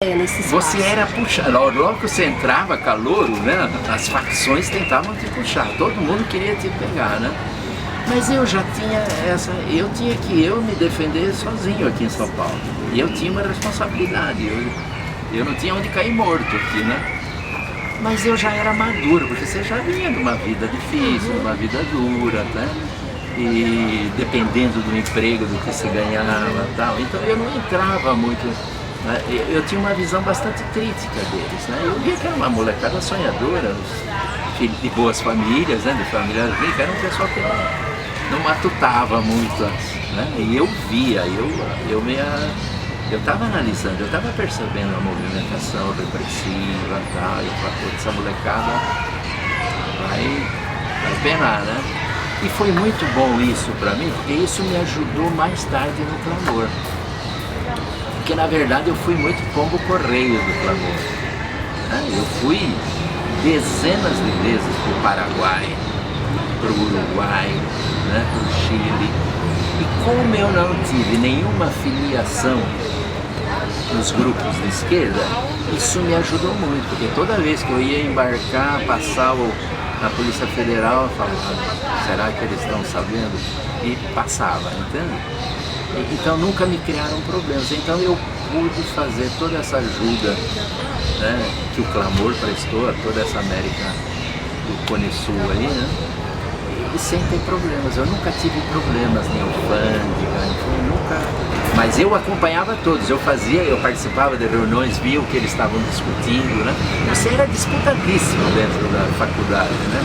nesse espaço. Você era puxado, logo que você entrava calouro, né? As facções tentavam te puxar, todo mundo queria te pegar, né? Mas eu já tinha eu tinha que me defender sozinho aqui em São Paulo. E eu tinha uma responsabilidade, eu não tinha onde cair morto aqui, né? Mas eu já era maduro, porque você já vinha de uma vida difícil, uma vida dura, né? E dependendo do emprego, do que se ganhava e tal. Então eu não entrava muito, né? Eu tinha uma visão bastante crítica deles, né? Eu via que era uma molecada sonhadora, filhos de boas famílias, né? De famílias ricas, era um pessoal que não matutava muito, né? E eu via, eu estava analisando, eu estava percebendo a movimentação repressiva e tal, e eu falei, essa molecada vai penar, né? E foi muito bom isso para mim, porque isso me ajudou mais tarde no Clamor. Porque na verdade eu fui muito pombo correio do Clamor, né? Eu fui dezenas de vezes para o Paraguai, para o Uruguai, né? Para o Chile. E como eu não tive nenhuma filiação nos grupos de esquerda, isso me ajudou muito, porque toda vez que eu ia embarcar, passar na Polícia Federal, eu falava, será que eles estão sabendo? E passava, entende? Então nunca me criaram problemas, então eu pude fazer toda essa ajuda, né, que o Clamor prestou a toda essa América do Cone Sul aí, né? E sem ter problemas, eu nunca tive problemas em alfândega, nunca. Mas eu acompanhava todos, eu participava de reuniões, via o que eles estavam discutindo, né? Você era disputadíssimo dentro da faculdade, né?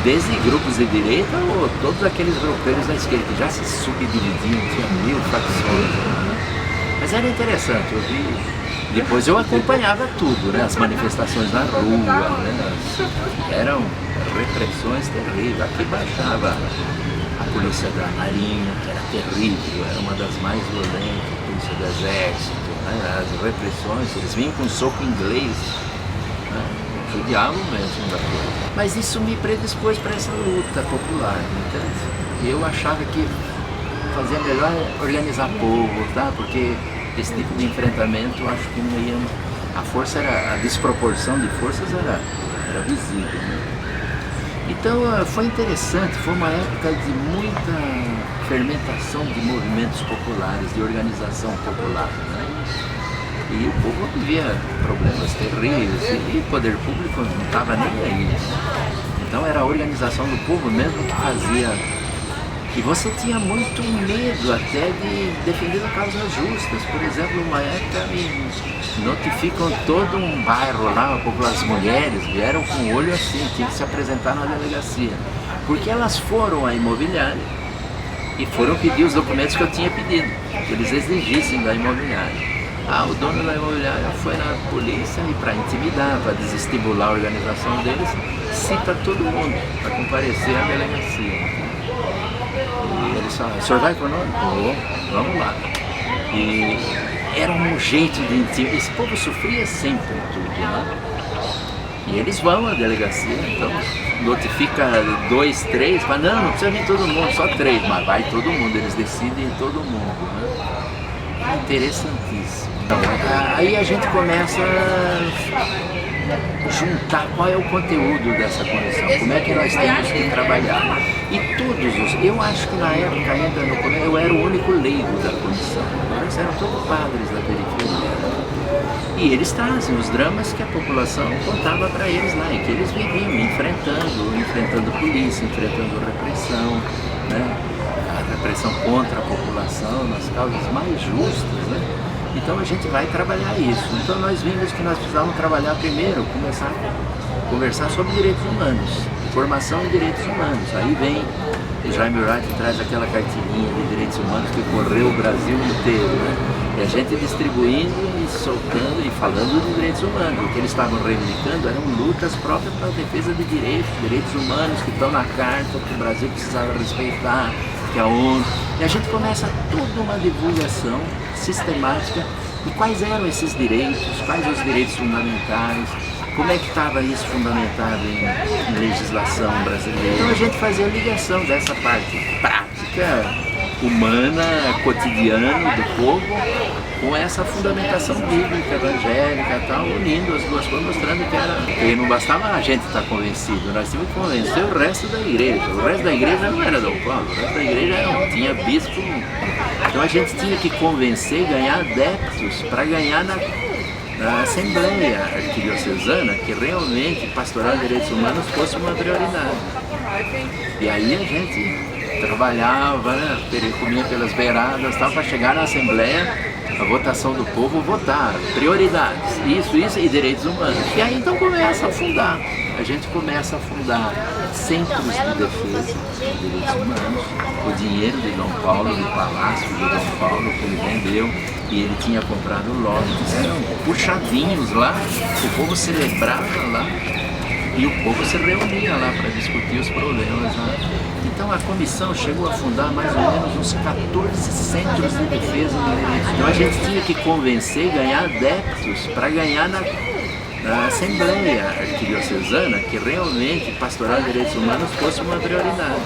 Desde grupos de direita ou todos aqueles grupeiros da esquerda, que já se subdividiam, tinha 1000 facções, né? Mas era interessante, eu vi. Depois eu acompanhava tudo, né? As manifestações na rua, né? Eram repressões terríveis. Aqui baixava a polícia da Marinha, que era terrível, era uma das mais violentas, a polícia do Exército, né? As repressões, eles vinham com soco inglês, né? Judiavam mesmo da coisa. Mas isso me predispôs para essa luta popular, entende? Eu achava que fazia melhor organizar povo, tá? Porque esse tipo de enfrentamento, eu acho que não ia. A desproporção de forças era visível, né? Então foi interessante, foi uma época de muita fermentação de movimentos populares, de organização popular, né? E o povo vivia problemas terríveis e o poder público não estava nem aí. Então era a organização do povo mesmo que fazia. E você tinha muito medo até de defender causas justas. Por exemplo, uma época me notificam todo um bairro lá, as mulheres vieram com o olho assim, tinham que se apresentar na delegacia. Porque elas foram à imobiliária e foram pedir os documentos que eu tinha pedido, que eles exigissem da imobiliária. O dono da imobiliária foi na polícia e para intimidar, para desestimular a organização deles, cita todo mundo para comparecer à delegacia. E eles falaram, o senhor vai conosco? Vamos lá. E era um jeito de intimidar. Esse povo sofria sempre tudo, né? E eles vão à delegacia, então notifica 2, 3, mas não precisa vir todo mundo, só 3, mas vai todo mundo, eles decidem todo mundo, né? É interessantíssimo. Então, aí a gente começa a juntar qual é o conteúdo dessa comissão, como é que nós temos que trabalhar. E eu acho que na época ainda no começo, eu era o único leigo da comissão, eles eram todos padres da periferia. E eles trazem os dramas que a população contava para eles lá, e que eles viviam enfrentando polícia, enfrentando repressão, né? A repressão contra a população, nas causas mais justas, né? Então a gente vai trabalhar isso. Então nós vimos que nós precisávamos trabalhar primeiro, começar a conversar sobre direitos humanos, formação em direitos humanos. Aí vem o Jaime Wright e traz aquela cartilinha de direitos humanos que correu o Brasil inteiro, né? E a gente distribuindo e soltando e falando de direitos humanos. O que eles estavam reivindicando eram lutas próprias para a defesa de direitos humanos que estão na carta, que o Brasil precisava respeitar, que a ONU. E a gente começa toda uma divulgação sistemática de quais eram esses direitos, quais os direitos fundamentais, como é que estava isso fundamentado em legislação brasileira. Então a gente fazia a ligação dessa parte prática humana, cotidiano do povo, com essa fundamentação bíblica, evangélica e tal, unindo as duas coisas, mostrando que era, que não bastava a gente estar convencido, nós tínhamos que convencer o resto da igreja. O resto da igreja não era Dom Paulo, o resto da igreja não tinha bispo. Então a gente tinha que convencer, ganhar adeptos para ganhar na Assembleia Arquidiocesana que realmente pastoral de direitos humanos fosse uma prioridade. E aí a gente trabalhava, né, comia pelas beiradas, para chegar na Assembleia, a votação do povo votar, prioridades, isso e direitos humanos. E aí então começa a fundar, a gente começa a fundar centros de defesa de direitos humanos. O dinheiro de Dom Paulo, do palácio de Dom Paulo, que ele vendeu, e ele tinha comprado lotes, eram puxadinhos lá, o povo celebrava lá, e o povo se reunia lá para discutir os problemas lá. Então a comissão chegou a fundar mais ou menos uns 14 centros de defesa de direitos. Então a gente tinha que convencer, ganhar adeptos para ganhar na Assembleia Arquidiocesana que realmente pastoral de direitos humanos fosse uma prioridade.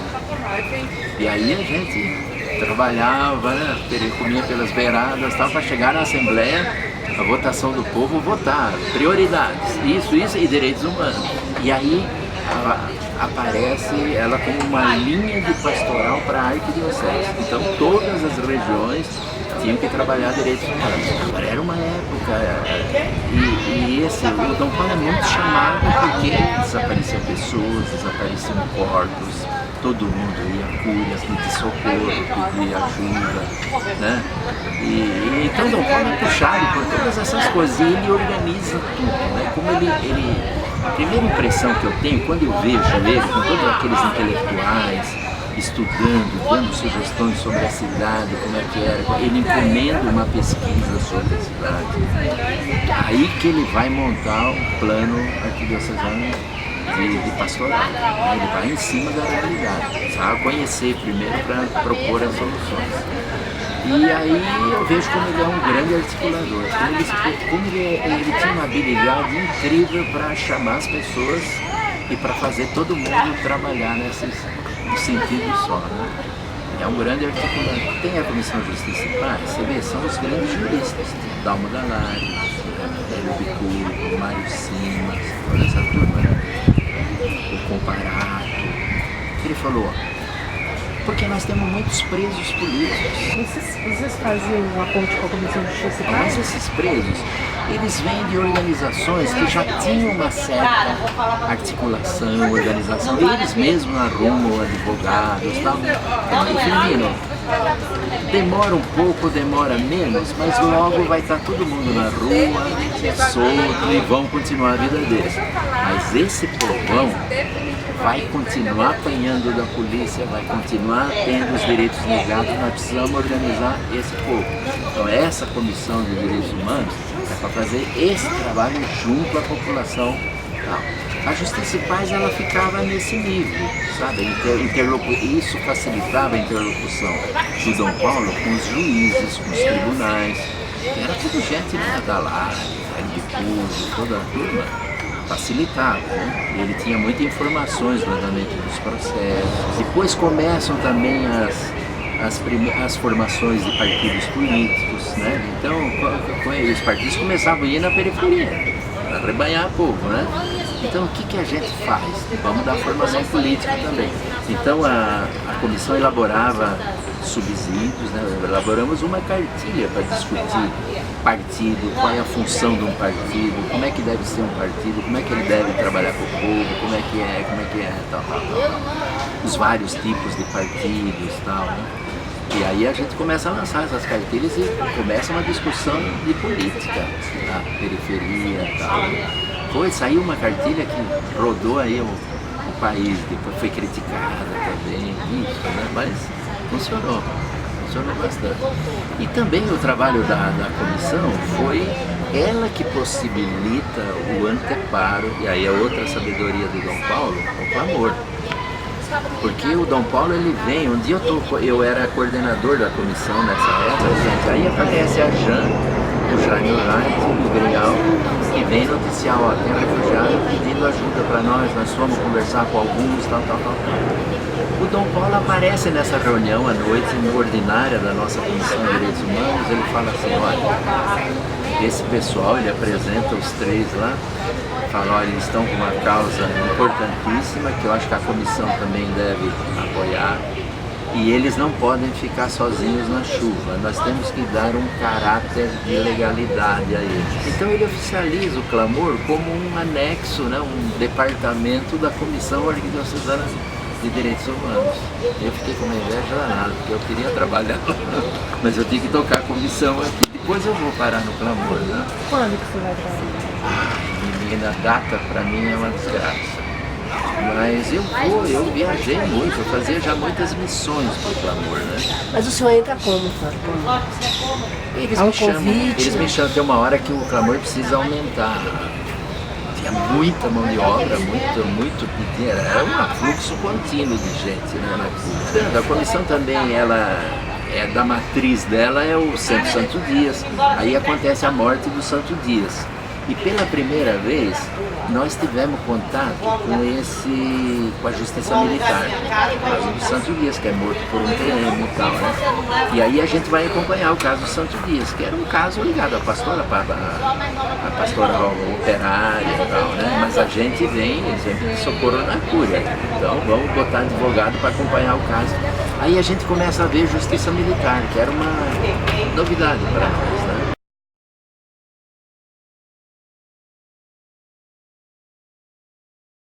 E aí a gente trabalhava, né, comia pelas beiradas, para chegar na Assembleia, a votação do povo votar, prioridades, isso e direitos humanos. E aí aparece ela como uma linha de pastoral para a arquidiocese. Então todas as regiões tinham que trabalhar direitos humanos. Agora era uma época, o Dom Paulo é muito chamado porque desapareciam pessoas, desapareciam corpos, todo mundo ia cúrias, pedir socorro, pedir ajuda, né? E então Dom Paulo é puxado por todas essas coisas e ele organiza tudo, né? Como a primeira impressão que eu tenho quando eu vejo ele com todos aqueles intelectuais estudando, dando sugestões sobre a cidade, como é que era, ele encomenda uma pesquisa sobre a cidade. Aí que ele vai montar um plano arquidiocesano de pastoral. Ele vai em cima da realidade, vai conhecer primeiro para propor as soluções. E aí eu vejo como ele é um grande articulador, como ele tinha uma habilidade incrível para chamar as pessoas e para fazer todo mundo trabalhar no sentido só, né? É um grande articulador. Tem a Comissão de Justiça e Paz, você vê, são os grandes juristas, Dalmo Dallari, Hélio Bicudo, Mário Simas, toda essa turma, né? O Comparato. Ele falou, porque nós temos muitos presos políticos. Vocês faziam uma ponte com a Comissão de Justiça e Paz? Mas esses presos, eles vêm de organizações que já tinham uma certa articulação, organização. Eles mesmos arrumam advogados, tal. Enfim, demora um pouco, demora menos, mas logo vai estar todo mundo na rua, solto, e vão continuar a vida deles. Mas esse povão vai continuar apanhando da polícia, vai continuar tendo os direitos negados, nós precisamos organizar esse povo. Então essa Comissão de Direitos Humanos é para fazer esse trabalho junto à população. A Justiça e Paz ela ficava nesse nível, sabe? Isso facilitava a interlocução do Dom Paulo com os juízes, com os tribunais, que era tudo gente da Lara, Hélio Bicudo, toda a turma. Facilitava, né? Ele tinha muitas informações do andamento dos processos. Depois começam também as formações de partidos políticos, né? Então os partidos começavam a ir na periferia, para arrebanhar povo, né? Então o que a gente faz? Vamos dar formação política também. Então a comissão elaborava subsídios, né? Elaboramos uma cartilha para discutir partido, qual é a função de um partido, como é que deve ser um partido, como é que ele deve trabalhar com o povo, como é que é, tal. Os vários tipos de partidos, tal, né? E aí a gente começa a lançar essas cartilhas e começa uma discussão de política na periferia, tal. Saiu uma cartilha que rodou aí o país, depois foi criticada também, isso, né? Mas funcionou bastante. E também o trabalho da comissão foi ela que possibilita o anteparo, e aí é outra sabedoria do Dom Paulo, o clamor. Porque o Dom Paulo ele vem, um dia eu era coordenador da comissão nessa época, gente, aí aparece a Jan o Jaime Wright, do Grial, e vem noticiar, ó, tem refugiado pedindo ajuda para nós fomos conversar com alguns, tal. O Dom Paulo aparece nessa reunião à noite, ordinária da nossa Comissão de Direitos Humanos, ele fala assim, olha, esse pessoal, ele apresenta os três lá, fala, olha, eles estão com uma causa importantíssima, que eu acho que a comissão também deve apoiar, e eles não podem ficar sozinhos na chuva, nós temos que dar um caráter de legalidade a eles. Então ele oficializa o Clamor como um anexo, né, um departamento da Comissão Arquidiocesana de Direitos Humanos. Eu fiquei com uma inveja danada, porque eu queria trabalhar, mas eu tinha que tocar a comissão aqui. Depois eu vou parar no Clamor, né? Quando que você vai trabalhar? Menina, a data pra mim é uma desgraça. Mas eu viajei muito, eu fazia já muitas missões pro Clamor, né? Mas o senhor entra como, Fábio? Eles me chamam, tem uma hora que o Clamor precisa aumentar. Tinha muita mão de obra, muito pequena, era um fluxo contínuo de gente, né? A comissão também, ela da matriz dela é o Centro Santo Dias, aí acontece a morte do Santo Dias. E pela primeira vez nós tivemos contato com a Justiça Militar, o do Santo Dias, que é morto por um PM e tal, né? E aí a gente vai acompanhar o caso do Santo Dias, que era um caso ligado à pastora operária e tal, né? Mas a gente vem, eles vêm pedir socorro na cura, então vamos botar advogado para acompanhar o caso. Aí a gente começa a ver Justiça Militar, que era uma novidade para nós, né?